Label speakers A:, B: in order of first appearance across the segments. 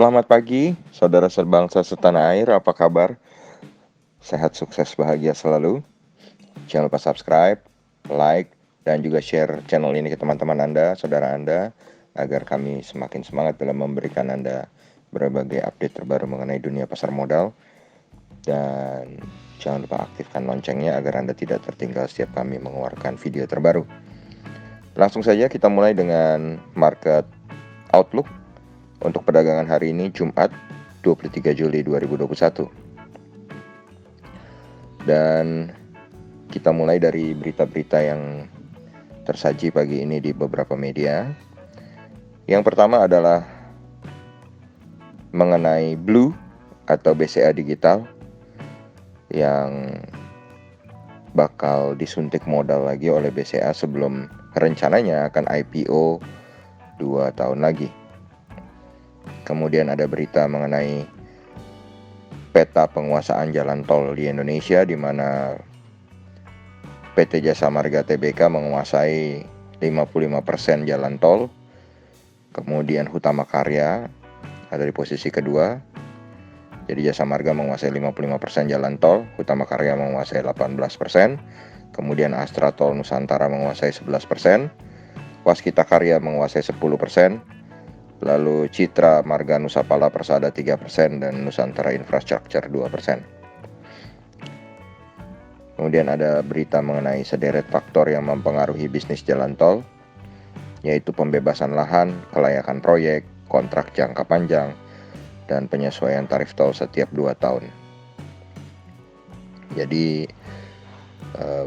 A: Selamat pagi, saudara sebangsa setanah air, apa kabar? Sehat, sukses, bahagia selalu. Jangan lupa subscribe, like, dan juga share channel ini ke teman-teman Anda, saudara Anda, agar kami semakin semangat dalam memberikan Anda berbagai update terbaru mengenai dunia pasar modal. Dan jangan lupa aktifkan loncengnya agar Anda tidak tertinggal setiap kami mengeluarkan video terbaru. Langsung saja kita mulai dengan market outlook untuk perdagangan hari ini, Jumat 23 Juli 2021. Dan kita mulai dari berita-berita yang tersaji pagi ini di beberapa media. Yang pertama adalah mengenai Blue atau BCA Digital yang bakal disuntik modal lagi oleh BCA sebelum rencananya akan IPO 2 tahun lagi. Kemudian ada berita mengenai peta penguasaan jalan tol di Indonesia, di mana PT Jasa Marga Tbk menguasai 55% jalan tol. Kemudian Hutama Karya ada di posisi kedua. Jadi Jasa Marga menguasai 55% jalan tol, Hutama Karya menguasai 18%. Kemudian Astra Tol Nusantara menguasai 11%. Waskita Karya menguasai 10%. Lalu Citra Marga Nusapala Persada 3% dan Nusantara Infrastructure 2%. Kemudian ada berita mengenai sederet faktor yang mempengaruhi bisnis jalan tol, yaitu pembebasan lahan, kelayakan proyek, kontrak jangka panjang, dan penyesuaian tarif tol setiap 2 tahun. Jadi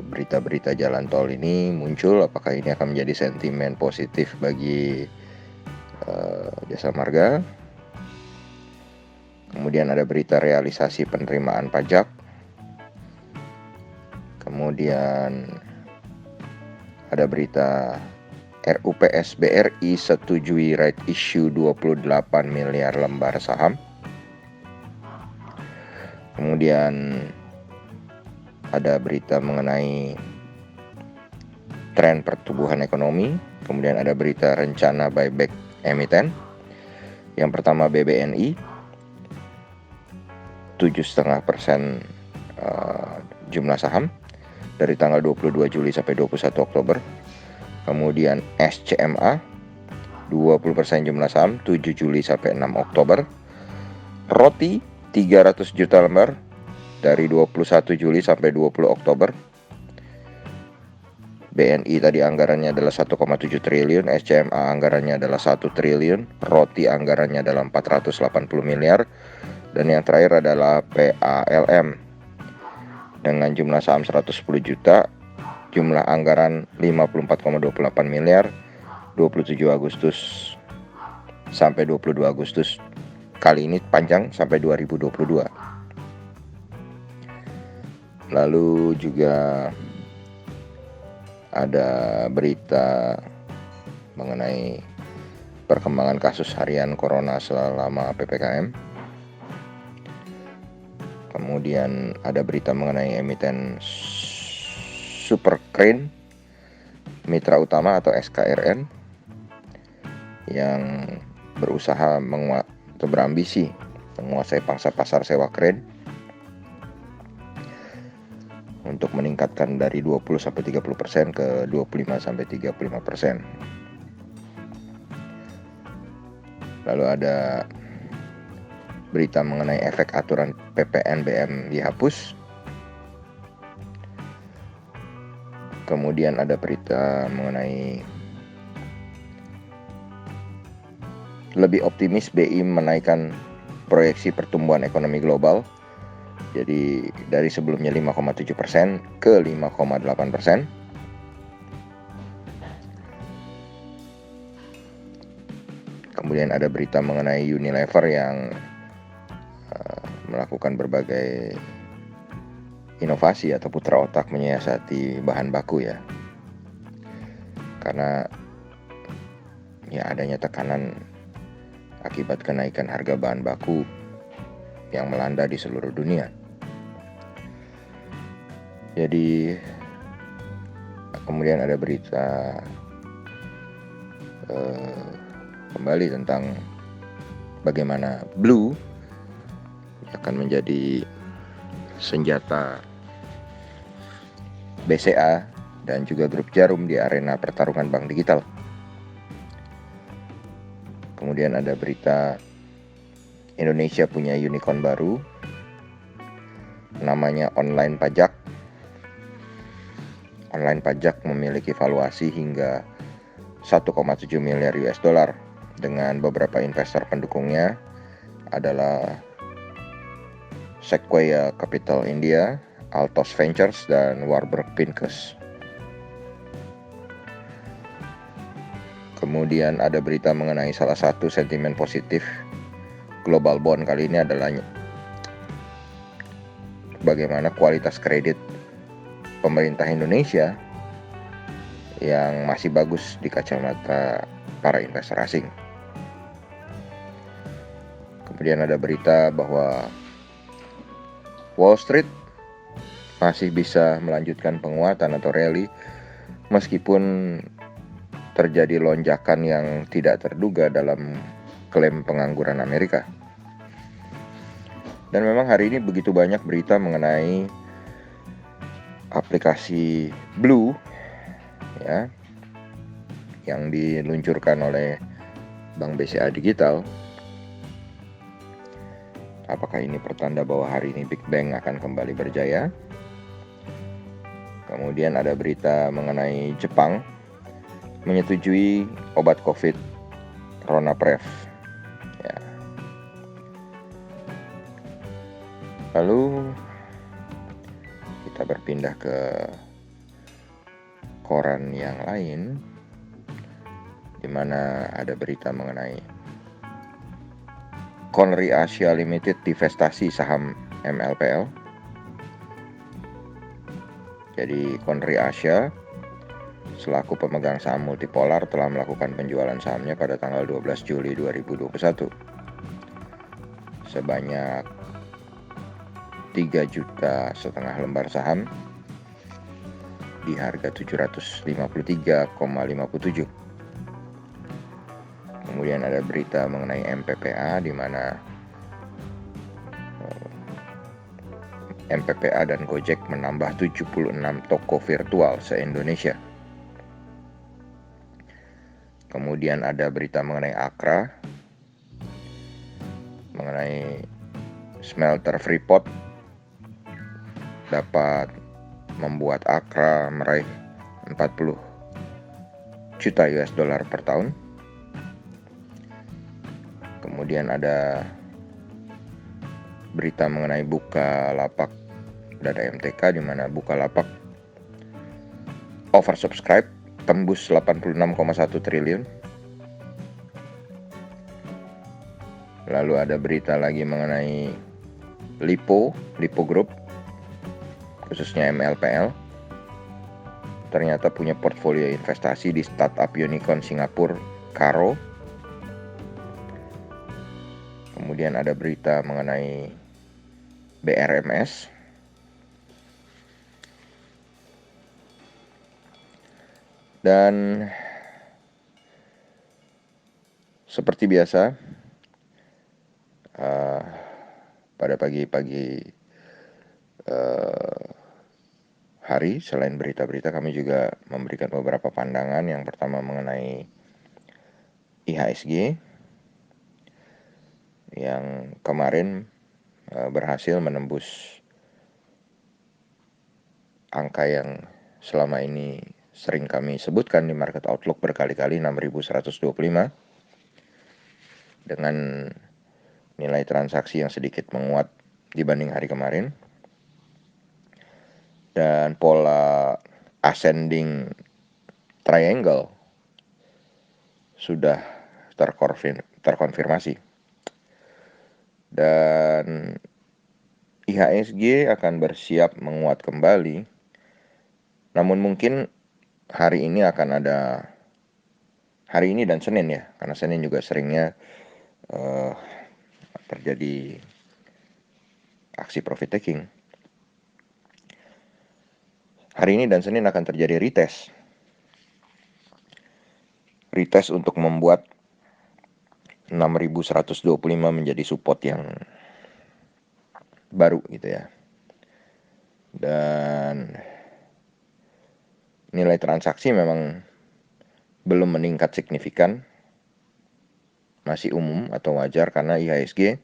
A: berita-berita jalan tol ini muncul, apakah ini akan menjadi sentimen positif bagi Jasa Marga? Kemudian ada berita realisasi penerimaan pajak. Kemudian ada berita RUPS BRI setujui right issue 28 miliar lembar saham. Kemudian ada berita mengenai tren pertumbuhan ekonomi. Kemudian ada berita rencana buyback emiten. Yang pertama BBNI 7,5% jumlah saham dari tanggal 22 Juli sampai 21 Oktober. Kemudian SCMA 20% jumlah saham 7 Juli sampai 6 Oktober. Roti 300 juta lembar dari 21 Juli sampai 20 Oktober. BNI tadi anggarannya adalah 1,7 triliun, SCMA anggarannya adalah 1 triliun, Roti anggarannya adalah 480 miliar, dan yang terakhir adalah PALM dengan jumlah saham 110 juta, jumlah anggaran 54,28 miliar, 27 Agustus sampai 22 Agustus. Kali ini panjang sampai 2022. Lalu juga ada berita mengenai perkembangan kasus harian corona selama PPKM. Kemudian ada berita mengenai emiten Super Crane Mitra Utama atau SKRN yang berusaha atau berambisi menguasai pangsa pasar sewa crane untuk meningkatkan dari 20-30% ke 25-35%. Lalu ada berita mengenai efek aturan PPNBM dihapus. Kemudian ada berita mengenai lebih optimis BI menaikkan proyeksi pertumbuhan ekonomi global. Jadi dari sebelumnya 5,7% ke 5,8%. Kemudian ada berita mengenai Unilever yang melakukan berbagai inovasi atau putra otak menyiasati bahan baku ya. Karena ya adanya tekanan akibat kenaikan harga bahan baku yang melanda di seluruh dunia. Jadi kemudian ada berita kembali tentang bagaimana Blue akan menjadi senjata BCA dan juga grup Jarum di arena pertarungan bank digital. Kemudian ada berita Indonesia punya unicorn baru, namanya online pajak. Online pajak memiliki valuasi hingga 1,7 miliar US dollar dengan beberapa investor pendukungnya adalah Sequoia Capital India, Altos Ventures, dan Warburg Pincus. Kemudian ada berita mengenai salah satu sentimen positif global bond kali ini adalah bagaimana kualitas kredit pemerintah Indonesia yang masih bagus di kacamata para investor asing. Kemudian ada berita bahwa Wall Street masih bisa melanjutkan penguatan atau rally meskipun terjadi lonjakan yang tidak terduga dalam klaim pengangguran Amerika. Dan memang hari ini begitu banyak berita mengenai aplikasi Blue ya yang diluncurkan oleh Bank BCA Digital. Apakah ini pertanda bahwa hari ini Big Bang akan kembali berjaya? Kemudian ada berita mengenai Jepang menyetujui obat COVID Ronaprev. Ya. Lalu kita berpindah ke koran yang lain, di mana ada berita mengenai Conry Asia Limited divestasi saham MLPL. Jadi Conry Asia selaku pemegang saham Multipolar telah melakukan penjualan sahamnya pada tanggal 12 Juli 2021 sebanyak 3,5 juta lembar saham di harga 753,57. Kemudian ada berita mengenai MPPA di mana MPPA dan Gojek menambah 76 toko virtual se-Indonesia. Kemudian ada berita mengenai Akra, mengenai smelter Freeport dapat membuat Akra meraih 40 juta US dollar per tahun. Kemudian ada berita mengenai Bukalapak dan MTK di mana Bukalapak oversubscribe tembus 86,1 triliun. Lalu ada berita lagi mengenai Lipo Group khususnya MLPL ternyata punya portfolio investasi di startup unicorn Singapura Karo. Kemudian ada berita mengenai BRMS. Dan seperti biasa pada pagi-pagi hari selain berita-berita kami juga memberikan beberapa pandangan. Yang pertama mengenai IHSG yang kemarin berhasil menembus angka yang selama ini sering kami sebutkan di market outlook berkali-kali, 6.125 dengan nilai transaksi yang sedikit menguat dibanding hari kemarin. Dan pola ascending triangle sudah terkonfirmasi. Dan IHSG akan bersiap menguat kembali. Namun mungkin hari ini akan ada, hari ini dan Senin ya, karena Senin juga seringnya terjadi aksi profit taking. Hari ini dan Senin akan terjadi retest untuk membuat 6.125 menjadi support yang baru gitu ya. Dan nilai transaksi memang belum meningkat signifikan, masih umum atau wajar karena IHSG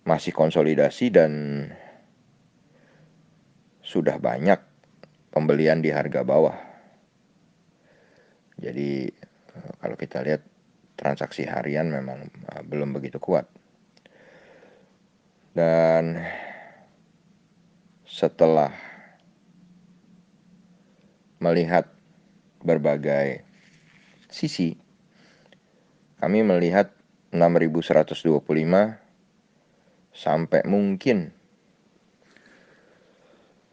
A: masih konsolidasi dan sudah banyak pembelian di harga bawah. Jadi kalau kita lihat transaksi harian memang belum begitu kuat. Dan setelah melihat berbagai sisi, kami melihat 6.125 sampai mungkin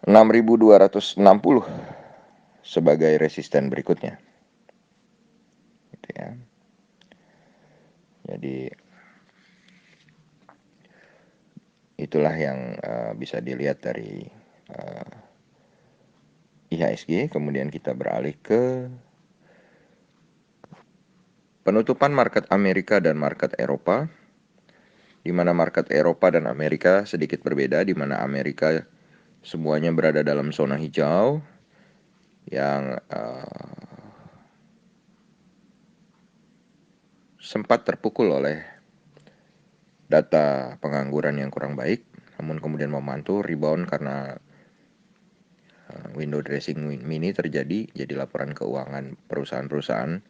A: 6.260 sebagai resisten berikutnya. Gitu ya. Jadi itulah yang bisa dilihat dari IHSG. Kemudian kita beralih ke penutupan market Amerika dan market Eropa, di mana market Eropa dan Amerika sedikit berbeda, di mana Amerika semuanya berada dalam zona hijau yang sempat terpukul oleh data pengangguran yang kurang baik, namun kemudian memantul rebound karena window dressing mini terjadi. Jadi laporan keuangan perusahaan-perusahaan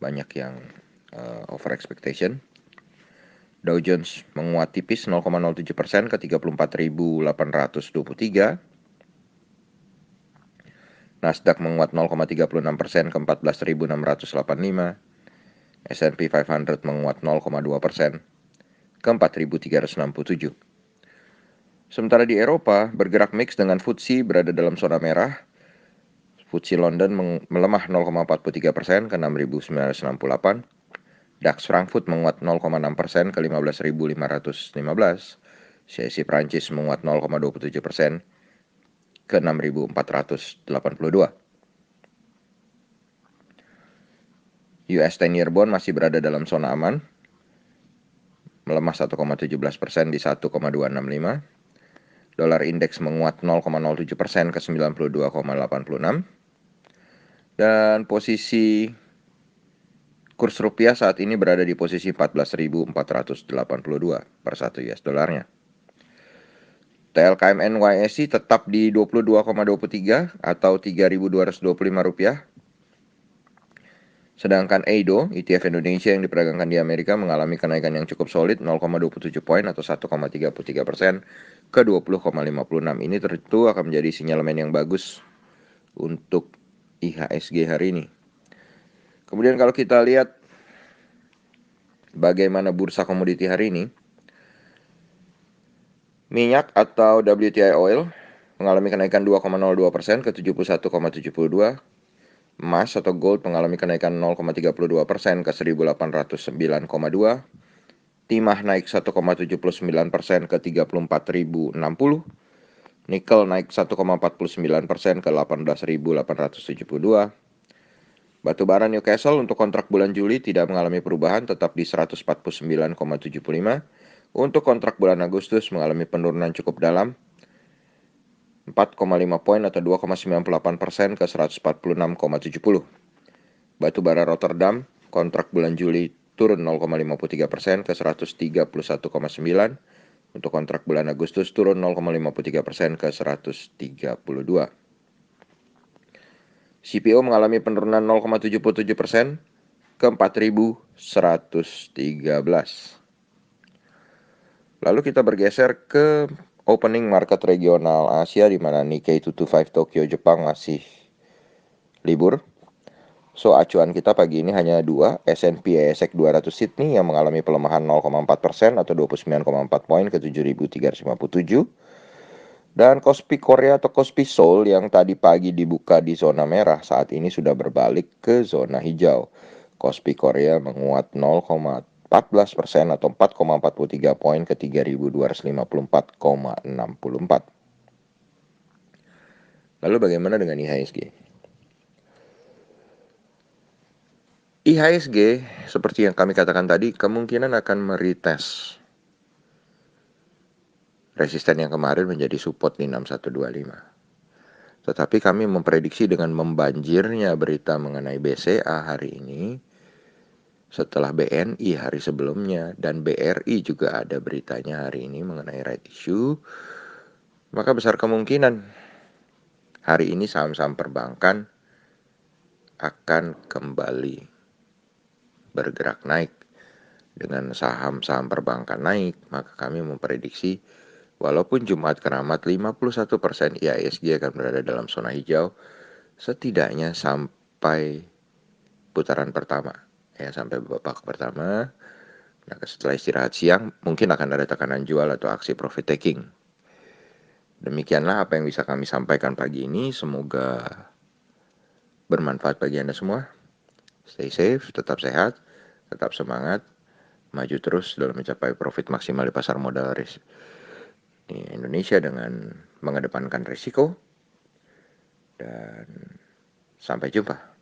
A: banyak yang over expectation. Dow Jones menguat tipis 0,07% ke 34.823. Nasdaq menguat 0,36% ke 14.685. S&P 500 menguat 0,2% ke 4.367. Sementara di Eropa bergerak mix dengan FTSE berada dalam zona merah. FTSE London melemah 0,43% ke 6.968. DAX Frankfurt menguat 0,6% ke 15.515. CAC Prancis menguat 0,27% ke 6.482. US 10-year bond masih berada dalam zona aman, melemah 1,17% di 1,265. Dolar indeks menguat 0,07% ke 92,86. Dan posisi kurs rupiah saat ini berada di posisi 14.482 per 1 US dolarnya. TLKM NYSE tetap di 22,23 atau 3.225 rupiah. Sedangkan EIDO, ETF Indonesia yang diperdagangkan di Amerika mengalami kenaikan yang cukup solid 0,27 poin atau 1,33% ke 20,56. Ini tentu akan menjadi sinyalemen yang bagus untuk IHSG hari ini. Kemudian kalau kita lihat bagaimana bursa komoditi hari ini, minyak atau WTI oil mengalami kenaikan 2,02% ke 71,72. Emas atau gold mengalami kenaikan 0,32% ke 1.809,2. Timah naik 1,79% ke 34.060. Nikel naik 1,49% ke 18.872. Batu bara Newcastle untuk kontrak bulan Juli tidak mengalami perubahan, tetap di 149,75. Untuk kontrak bulan Agustus mengalami penurunan cukup dalam 4,5 poin atau 2,98% ke 146,70. Batu bara Rotterdam kontrak bulan Juli turun 0,53% ke 131,9. Untuk kontrak bulan Agustus turun 0,53% ke 132. CPO mengalami penurunan 0,77% ke 4.113. Lalu kita bergeser ke opening market regional Asia, di mana Nikkei 225 Tokyo Jepang masih libur. So acuan kita pagi ini hanya dua, S&P ASX 200 Sydney yang mengalami pelemahan 0,4% atau 29,4 poin ke 7.357. Dan Kospi Korea atau Kospi Seoul yang tadi pagi dibuka di zona merah saat ini sudah berbalik ke zona hijau. Kospi Korea menguat 0,14% atau 4,43 poin ke 3.254,64. Lalu bagaimana dengan IHSG? IHSG seperti yang kami katakan tadi kemungkinan akan meretest resisten yang kemarin menjadi support di 6125. Tetapi kami memprediksi dengan membanjirnya berita mengenai BCA hari ini, setelah BNI hari sebelumnya, dan BRI juga ada beritanya hari ini mengenai right issue, maka besar kemungkinan hari ini saham-saham perbankan akan kembali bergerak naik. Dengan saham-saham perbankan naik, maka kami memprediksi walaupun Jumat Keramat 51% IHSG akan berada dalam zona hijau setidaknya sampai putaran pertama. Ya, sampai babak pertama. Nah, setelah istirahat siang mungkin akan ada tekanan jual atau aksi profit taking. Demikianlah apa yang bisa kami sampaikan pagi ini. Semoga bermanfaat bagi Anda semua. Stay safe, tetap sehat, tetap semangat, maju terus dalam mencapai profit maksimal di pasar modal di Indonesia dengan mengedepankan risiko. Dan sampai jumpa.